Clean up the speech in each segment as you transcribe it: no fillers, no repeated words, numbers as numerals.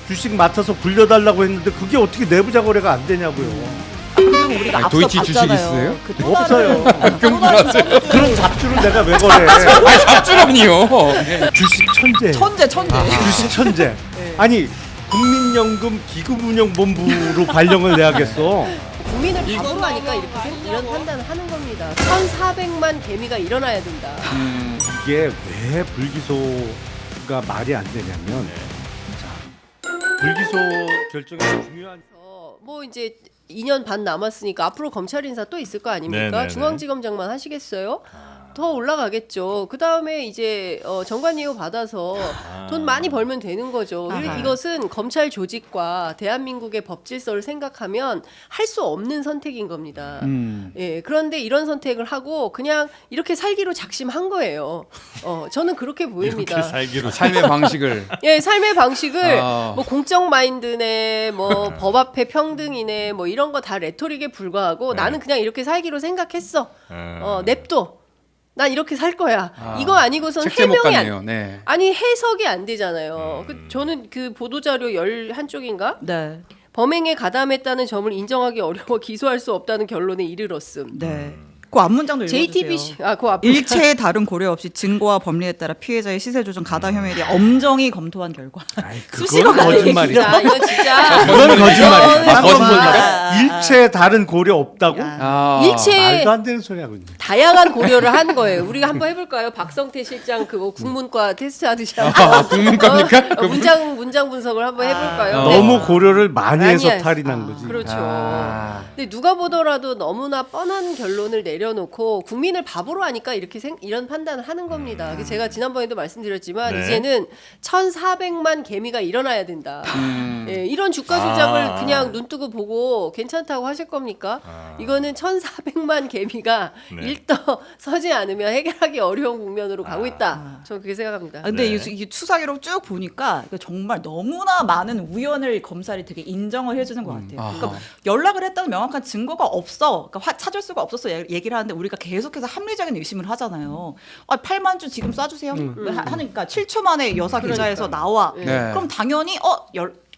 주식 맡아서 굴려달라고 했는데 그게 어떻게 내부자 거래가 안 되냐고요. 그리고 우리가 앞서 도이치 주식 봤잖아요. 있으세요? 그 또 없어요. 다른 그런 잡주를 내가 왜 거래? 아니 잡주라니요. 주식 천재. 천재. 주식 천재. 아니 국민연금 기금운용본부로 발령을 내야겠어. 국민을 바보로 하니까 이런 판단을 하는 겁니다. 1,400만 개미가 일어나야 된다. 이게 왜 불기소가 말이 안 되냐면, 자, 불기소 결정이 중요한. 뭐 이제 2년 반 남았으니까 앞으로 검찰 인사 또 있을 거 아닙니까? 네네네. 중앙지검장만 하시겠어요? 더 올라가겠죠. 그 다음에 이제 정관예우 받아서 돈 많이 벌면 되는 거죠. 그리고 아하. 이것은 검찰 조직과 대한민국의 법 질서를 생각하면 할 수 없는 선택인 겁니다. 예, 그런데 이런 선택을 하고 그냥 이렇게 살기로 작심한 거예요. 저는 그렇게 보입니다. 이렇게 살기로 삶의 방식을. 예, 삶의 방식을 아. 뭐 공적 마인드네, 뭐 법 앞에 평등이네, 뭐 이런 거 다 레토릭에 불과하고 나는 그냥 이렇게 살기로 생각했어. 냅둬. 난 이렇게 살 거야. 이거 아니고선 책 제목 해명이 같네요. 네. 아니 해석이 안 되잖아요. 저는 그 보도자료 11쪽인가? 네. 범행에 가담했다는 점을 인정하기 어려워 기소할 수 없다는 결론에 이르렀음. 네. 그 앞문장도 읽어주세요. JTBC 그 앞. 일체의 다른 고려 없이 증거와 법리에 따라 피해자의 시세 조정 가담 혐의에 대해 엄정히 검토한 결과. 아이, 수시로 그건 가는 거짓말이죠. 진짜 이거 진짜. 그건 거짓말이야. 이거는 거짓말입니까? 일체 다른 고려 없다고? 아. 일체 말도 안 되는 소리 하고 있네. 다양한 고려를 한 거예요. 우리가 한번 해볼까요? 박성태 실장 그거 국문과 테스트 하듯이 한번. 국문과입니까? 문장 분석을 한번 해볼까요? 너무 고려를 많이 해서 많이 탈이 난 거지. 그렇죠. 아. 근데 누가 보더라도 너무나 뻔한 결론을 내려놓고 국민을 바보로 하니까 이런 판단을 하는 겁니다. 그래서 제가 지난번에도 말씀드렸지만 네. 이제는 1,400만 개미가 일어나야 된다. 예, 이런 주가 조작을 그냥 눈 뜨고 보고 괜찮다고 하실 겁니까? 이거는 1,400만 개미가 네. 일떠 서지 않으면 해결하기 어려운 국면으로 가고 있다. 저는 그렇게 생각합니다. 근데 네. 이 수사기록 쭉 보니까 이거 정말 너무나 많은 우연을 검찰이 되게 인정을 해주는 것 같아요. 아하. 그러니까 연락을 했다는 명확한 증거가 없어, 그러니까 찾을 수가 없었어 얘기를 하는데 우리가 계속해서 합리적인 의심을 하잖아요. 8만 주 지금 쏴주세요. 하니까 7초 만에 여사 계좌에서 나와. 네. 그럼 당연히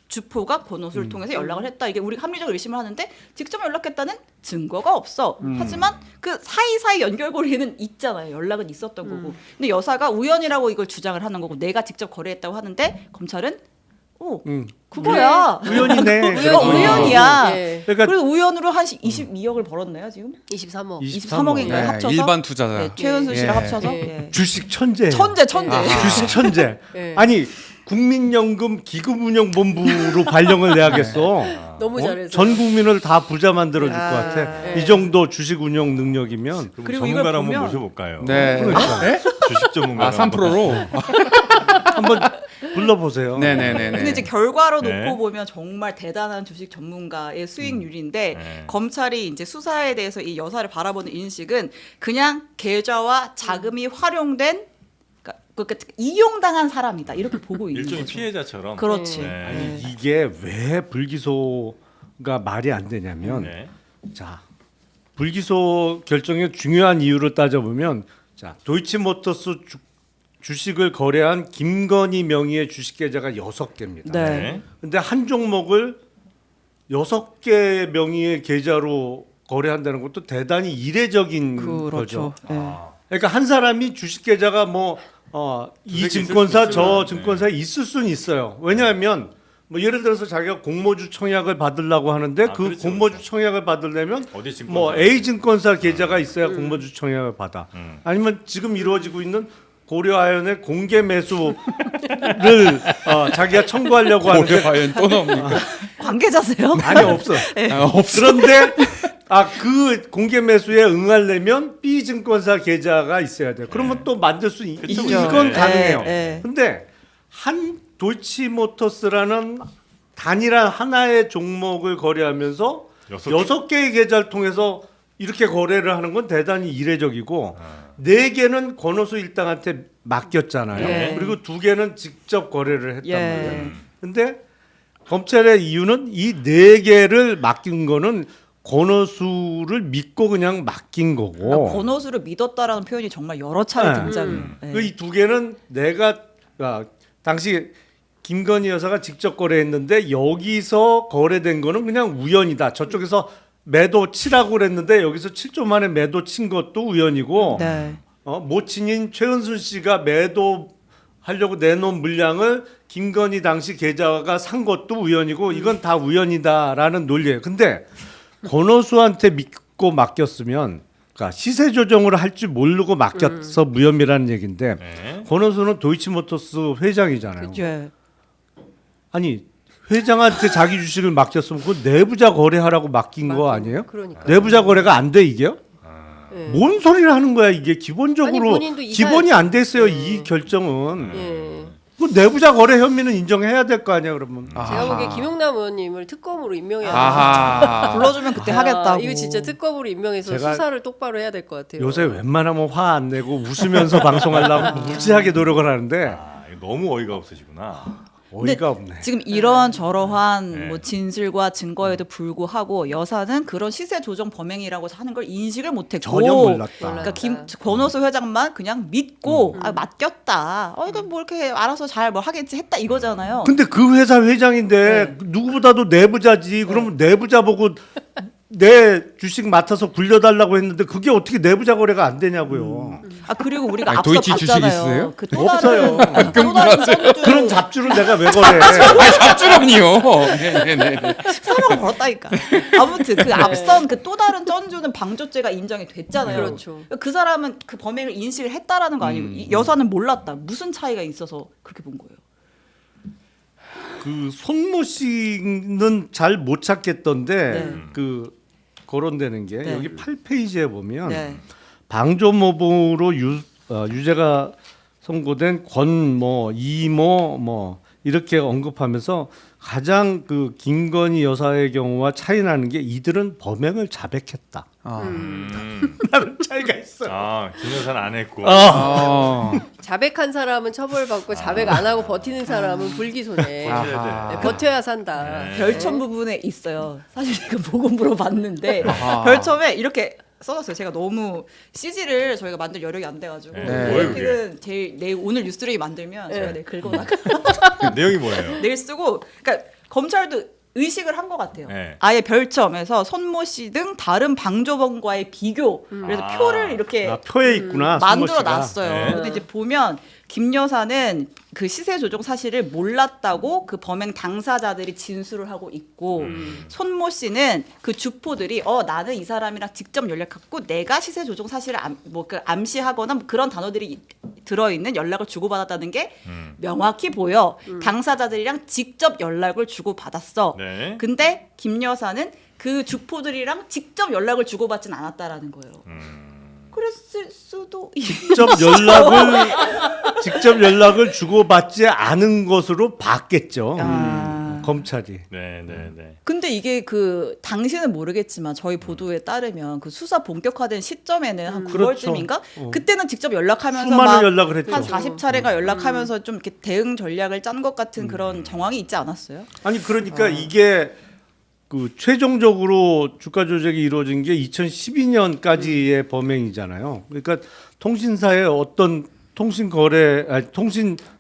주포가 권오수를 통해서 연락을 했다. 이게 우리가 합리적 의심을 하는데 직접 연락했다는 증거가 없어. 하지만 그 사이사이 연결고리는 있잖아요. 연락은 있었던 거고. 근데 여사가 우연이라고 이걸 주장을 하는 거고 내가 직접 거래했다고 하는데 검찰은 그거야. 우연이네. 그거 우연이야. 예. 그러니까 그래서 우연으로 한 22억을 벌었나요 지금? 23억. 23억인가요? 네, 합쳐서? 일반 투자자. 네, 최은수 씨랑 예. 합쳐서 예. 예. 주식 천재. 천재. 주식 천재. 예. 아니 국민연금 기금운용본부로 발령을 내야겠어. 너무 잘해서. 전 국민을 다 부자 만들어줄 것 같아. 예. 이 정도 주식 운용 능력이면. 그럼 그리고 전문가를 이걸 한번 보면- 모셔볼까요? 네. 주식 전문가. 아, 3%로. 한번 불러보세요. 네네네네. 근데 이제 결과로 네. 놓고 보면 정말 대단한 주식 전문가의 수익률인데 네. 검찰이 이제 수사에 대해서 이 여사를 바라보는 인식은 그냥 계좌와 자금이 활용된 그러니까 이용당한 사람이다 이렇게 보고 있는 일종의 거죠. 피해자처럼. 그렇지. 네. 아니 이게 왜 불기소가 말이 안 되냐면 네. 자 불기소 결정의 중요한 이유를 따져보면 자 도이치모터스 주식을 거래한 김건희 명의의 주식 계좌가 6개입니다. 네. 네. 근데 한 종목을 6개 명의의 계좌로 거래한다는 것도 대단히 이례적인 그렇죠. 거죠. 예. 그러니까 한 사람이 주식 계좌가 이 있을 증권사 수 저 있지만, 증권사에 있을 수는 있어요. 왜냐하면 뭐 예를 들어서 자기가 공모주 청약을 받으려고 하는데 그 그렇죠, 공모주 그렇죠. 청약을 받으려면 어디 증권사? 뭐 A 증권사 계좌가 있어야 공모주 청약을 받아. 아니면 지금 이루어지고 있는 고려아연의 공개 매수를 자기가 청구하려고 하는데 고려아연 또 나옵니까? 관계자세요? 아니 없어. 그런데 그 공개 매수에 응하려면 B 증권사 계좌가 있어야 돼요. 그러면 또 만들 수 그쵸, 이건 그쵸. 가능해요. 예. 근데 한 도이치모터스라는 단일한 하나의 종목을 거래하면서 6개의 계좌를 통해서 이렇게 거래를 하는 건 대단히 이례적이고 4개는 권오수 일당한테 맡겼잖아요. 예. 그리고 2개는 직접 거래를 했단 예. 말이에요. 근데 검찰의 이유는 이 4개를 맡긴 거는 권오수를 믿고 그냥 맡긴 거고 권오수를 믿었다라는 표현이 정말 여러 차례 네. 등장해요. 예. 이 2개는 내가 당시 김건희 여사가 직접 거래했는데 여기서 거래된 거는 그냥 우연이다. 저쪽에서 매도 치라고 그랬는데 여기서 7조 만에 매도 친 것도 우연이고 네. 모친인 최은순 씨가 매도 하려고 내놓은 물량을 김건희 당시 계좌가 산 것도 우연이고 이건 다 우연이다라는 논리예요. 근데 권오수한테 믿고 맡겼으면 그러니까 시세 조정을 할 줄 모르고 맡겨서 무혐의라는 얘기인데 네. 권오수는 도이치모터스 회장이잖아요. 예. 아니 회장한테 자기 주식을 맡겼으면 그 내부자 거래하라고 맡긴 거 아니에요? 그러니까. 내부자 거래가 안 돼 이게요? 예. 뭔 소리를 하는 거야 이게 아니, 기본적으로 본인도 이사- 기본이 안 됐어요 이 결정은. 예. 그 내부자 거래 혐의는 인정해야 될 거 아니야 그러면. 제가 보기에 김용남 의원님을 특검으로 임명해야 아하. 불러주면 그때 아, 하겠다고. 이거 진짜 특검으로 임명해서 제가 수사를 똑바로 해야 될 것 같아요. 요새 웬만하면 화 안 내고 웃으면서 방송하려고 무지하게 노력을 하는데 아, 이거 너무 어이가 없으시구나. 어이가 없네. 지금 이런 저러한 네. 뭐 진술과 증거에도 불구하고 여사는 그런 시세 조정 범행이라고 하는 걸 인식을 못했고 전혀 몰랐다. 그러니까 권오수 회장만 그냥 믿고 맡겼다. 이거 뭐 이렇게 알아서 잘 뭐 하겠지 했다 이거잖아요. 근데 그 회사 회장인데 누구보다도 내부자지. 그러면 내부자 보고 내 주식 맡아서 굴려달라고 했는데 그게 어떻게 내부자 거래가 안 되냐고요. 그리고 우리가 아니, 앞서 도이치 주식 봤잖아요. 있으세요? 그 또 없어요. 다른 또 다른 쩐주 그런 잡주를 내가 왜 거래? 아니 잡주럼니요. 네네네. 13억을 벌었다니까. 아무튼 그 앞선 그 또 다른 쩐주는 방조죄가 인정이 됐잖아요. 그렇죠. 그 사람은 그 범행을 인식을 했다라는 거 아니고 이 여사는 몰랐다. 무슨 차이가 있어서 그렇게 본 거예요? 그 손모 씨는 잘 못 찾겠던데 네. 그 거론되는 게 네. 여기 8페이지에 보면 네. 방조모범으로 유죄가 선고된 권모, 이모 뭐 이렇게 언급하면서 가장 그 김건희 여사의 경우와 차이 나는 게 이들은 범행을 자백했다. 라는 차이가 있어. 김 여사는 안 했고. 자백한 사람은 처벌받고 자백 안 하고 버티는 사람은 불기소네. 아하. 네, 버텨야 산다. 네. 별첨 부분에 있어요. 사실 제가 보고 물어봤는데 별첨에 이렇게 써놨어요. 제가 너무 CG를 저희가 만들 여력이 안 돼가지고 네. 네. 는 제일 내일 오늘 뉴스레이 만들면 제가 내일 긁어나가 내용이 뭐예요? 내일 쓰고 그러니까 검찰도 의식을 한 것 같아요. 네. 아예 별점에서 손모 씨 등 다른 방조범과의 비교 그래서 표를 이렇게 표에 있구나. 만들어 손모 씨가. 놨어요. 네. 근데 이제 보면 김 여사는 그 시세 조정 사실을 몰랐다고 그 범행 당사자들이 진술을 하고 있고 손모 씨는 그 주포들이 나는 이 사람이랑 직접 연락했고 내가 시세 조정 사실을 암시하거나 뭐 그런 단어들이 들어있는 연락을 주고받았다는 게 명확히 보여. 당사자들이랑 직접 연락을 주고받았어. 네. 근데 김 여사는 그 주포들이랑 직접 연락을 주고받진 않았다라는 거예요. 그랬을 수도 직접 연락을 주고받지 않은 것으로 봤겠죠. 검찰이. 네네네. 근데 이게 그 당시는 모르겠지만 저희 보도에 따르면 그 수사 본격화된 시점에는 한 9월쯤인가 그때는 직접 연락하면서 수많은 막 연락을 했죠. 한 40차례가 연락하면서 좀 이렇게 대응 전략을 짠 것 같은 그런 정황이 있지 않았어요? 아니 그러니까 이게 그 최종적으로 주가 조작이 이루어진 게 2012년까지의 범행이잖아요. 그러니까 통신사의 어떤 통신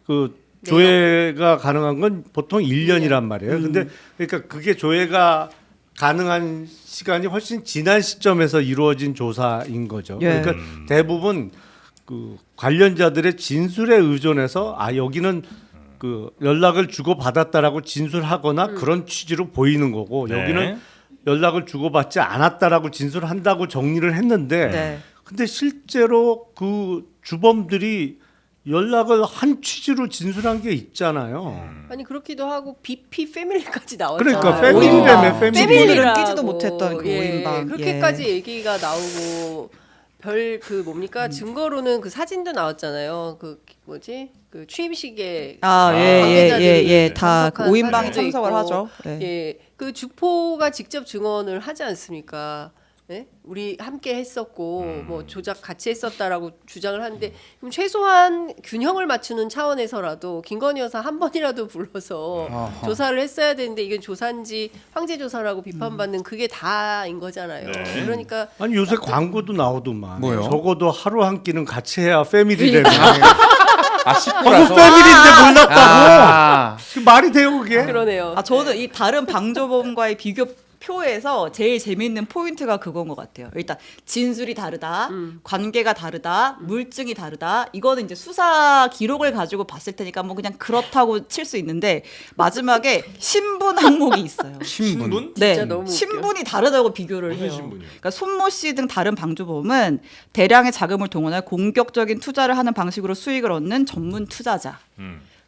그 조회가 가능한 건 보통 1년이란 말이에요. 근데 그러니까 그게 조회가 가능한 시간이 훨씬 지난 시점에서 이루어진 조사인 거죠. 예. 그러니까 대부분 그 관련자들의 진술에 의존해서 여기는 그 연락을 주고 받았다라고 진술하거나 그런 취지로 보이는 거고 네. 여기는 연락을 주고받지 않았다라고 진술한다고 정리를 했는데 네. 근데 실제로 그 주범들이 연락을 한 취지로 진술한 게 있잖아요. 아니 그렇기도 하고 BP 패밀리까지 나왔잖아요. 그러니까 패밀리라며, 패밀리라며 패밀리. 패밀리. 패밀리를 끼지도 못했던 그 예, 5인방. 그렇게까지 얘기가 나오고 별 그 뭡니까 증거로는 그 사진도 나왔잖아요. 그 뭐지 그 취임식에 예예예예 다 참석한 5인방이 사진도 참석을 있고. 하죠. 예. 예, 그 주포가 직접 증언을 하지 않습니까? 예? 우리 함께 했었고 뭐 조작 같이 했었다라고 주장을 하는데 그럼 최소한 균형을 맞추는 차원에서라도 김건희 여사 한 번이라도 불러서 조사를 했어야 되는데 이건 조사인지 황제 조사라고 비판받는 그게 다인 거잖아요. 네. 그러니까 아니 요새 광고도 나오더만. 뭐요? 적어도 하루 한 끼는 같이 해야 패밀리라며. 한국 식구라서. 패밀리인데 몰랐다고. 아. 그 말이 돼요 그게? 그러네요. 아 저는 이 다른 방조범과의 비교 표에서 제일 재미있는 포인트가 그건 것 같아요. 일단 진술이 다르다, 관계가 다르다, 물증이 다르다. 이거는 이제 수사 기록을 가지고 봤을 테니까 뭐 그냥 그렇다고 칠 수 있는데 마지막에 신분 항목이 있어요. 신분? 네, 진짜 너무 웃겨. 신분이 다르다고 비교를 무슨 해요. 신분이요? 그러니까 손모 씨 등 다른 방조범은 대량의 자금을 동원해 공격적인 투자를 하는 방식으로 수익을 얻는 전문 투자자.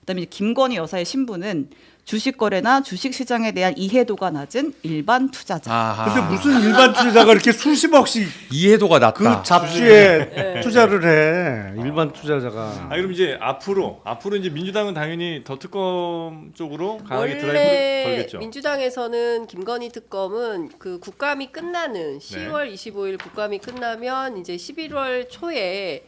그다음에 이제 김건희 여사의 신분은 주식 거래나 주식 시장에 대한 이해도가 낮은 일반 투자자. 아하. 근데 무슨 일반 투자자가 이렇게 수십억씩 이해도가 그 낮다. 잡주에 투자를 해? 일반 투자자가. 아 그럼 이제 앞으로 이제 민주당은 당연히 더 특검 쪽으로 강하게 드라이브를 원래 걸겠죠. 민주당에서는 김건희 특검은 그 국감이 끝나는 네. 10월 25일 국감이 끝나면 이제 11월 초에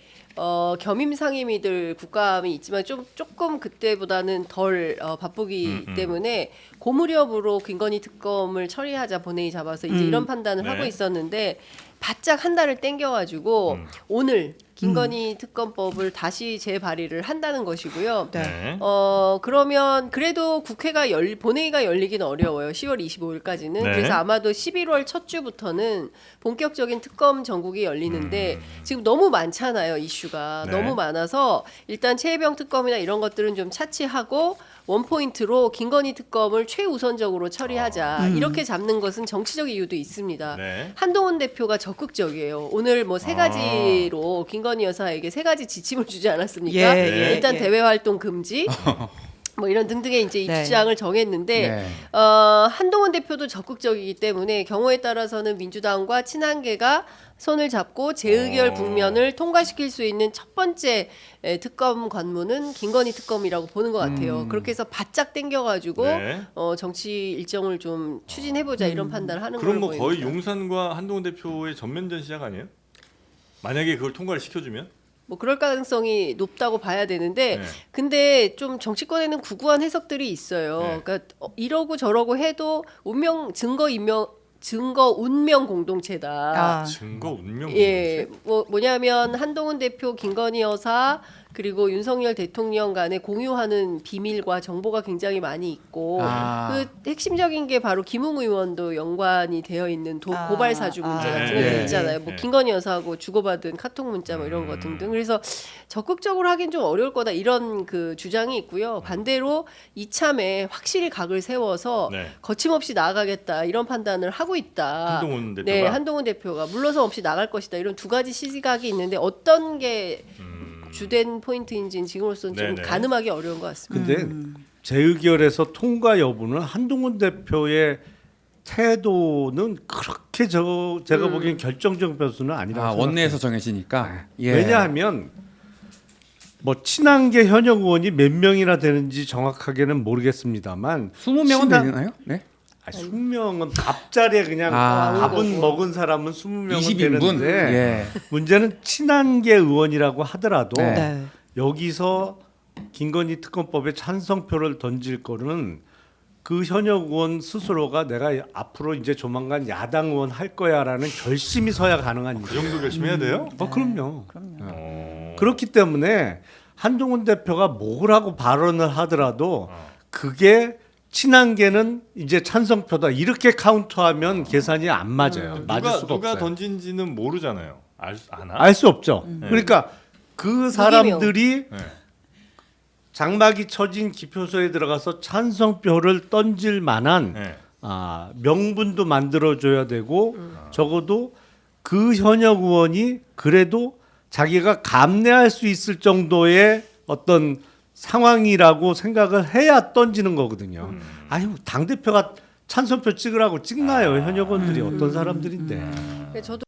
겸임 상임위들 국감이 있지만 조금 그때보다는 덜 바쁘기 때문에 그 무렵으로 김건희 특검을 처리하자 본회의 잡아서 이제 이런 판단을 네. 하고 있었는데 바짝 한 달을 땡겨가지고 오늘 김건희 특검법을 다시 재발의를 한다는 것이고요. 네. 그러면 그래도 본회의가 열리기는 어려워요. 10월 25일까지는. 네. 그래서 아마도 11월 첫 주부터는 본격적인 특검 전국이 열리는데 지금 너무 많잖아요. 이슈가. 네. 너무 많아서 일단 최혜병 특검이나 이런 것들은 좀 차치하고 원포인트로 김건희 특검을 최우선적으로 처리하자. 이렇게 잡는 것은 정치적 이유도 있습니다. 네. 한동훈 대표가 적극적이에요. 오늘 뭐 세 가지로 김건희 여사에게 세 가지 지침을 주지 않았습니까? 예, 일단 예. 대외 활동 금지. 뭐 이런 등등의 이제 네. 입장을 정했는데 네. 한동훈 대표도 적극적이기 때문에 경우에 따라서는 민주당과 친한계가 손을 잡고 재의결 국면을 통과시킬 수 있는 첫 번째 특검 관문은 김건희 특검이라고 보는 것 같아요. 그렇게 해서 바짝 땡겨가지고 네. 정치 일정을 좀 추진해보자 이런 판단을 하는 그럼 걸로 뭐 보입니다. 거의 용산과 한동훈 대표의 전면전 시작 아니에요? 만약에 그걸 통과를 시켜주면? 뭐 그럴 가능성이 높다고 봐야 되는데 네. 근데 좀 정치권에는 구구한 해석들이 있어요. 네. 그러니까 이러고 저러고 해도 증거 운명 공동체다. 아. 증거 운명 예, 뭐냐면 한동훈 대표, 김건희 여사 그리고 윤석열 대통령 간에 공유하는 비밀과 정보가 굉장히 많이 있고 아. 그 핵심적인 게 바로 김웅 의원도 연관이 되어 있는 고발 사주 문제 아. 같은 것들 네. 있잖아요. 뭐 네. 김건희 여사하고 주고받은 카톡 문자 뭐 이런 거 등등. 그래서 적극적으로 하긴 좀 어려울 거다 이런 그 주장이 있고요. 반대로 이참에 확실히 각을 세워서 네. 거침없이 나아가겠다 이런 판단을 하고 있다. 한동훈 대표가? 네, 한동훈 대표가 물러서 없이 나갈 것이다 이런 두 가지 시각이 있는데 어떤 게 주된 포인트인지는 지금으로서는 좀 네네. 가늠하기 어려운 것 같습니다. 근데 재의결에서 통과 여부는 한동훈 대표의 태도는 그렇게 제가 보기엔 결정적 변수는 아니라고 생각해요. 원내에서 정해지니까. 예. 왜냐하면 뭐 친한계 현역 의원이 몇 명이나 되는지 정확하게는 모르겠습니다만 20명은 친한- 되나요? 네. 20명은 앞자리에 그냥 아. 밥은 먹은 사람은 20명은 20인분. 되는데 예. 문제는 친한계 의원이라고 하더라도 네. 네. 여기서 김건희 특검법에 찬성표를 던질 거는 그 현역 의원 스스로가 내가 앞으로 이제 조만간 야당 의원 할 거야라는 결심이 서야 가능한 그 일이에요. 정도 결심해야 돼요? 그럼요. 어. 그렇기 때문에 한동훈 대표가 뭐라고 발언을 하더라도 그게 친한계는 이제 찬성표다 이렇게 카운트하면 계산이 안 맞아요. 맞을 수가 누가 없어요. 던진지는 모르잖아요. 아나? 알 수 없죠. 그러니까 그 사람들이 네. 장막이 쳐진 기표소에 들어가서 찬성표를 던질 만한 네. 명분도 만들어줘야 되고 적어도 그 현역 의원이 그래도 자기가 감내할 수 있을 정도의 어떤 상황이라고 생각을 해야 던지는 거거든요. 아유 당 대표가 찬성표 찍으라고 찍나요? 현역 의원들이 어떤 사람들인데. 저도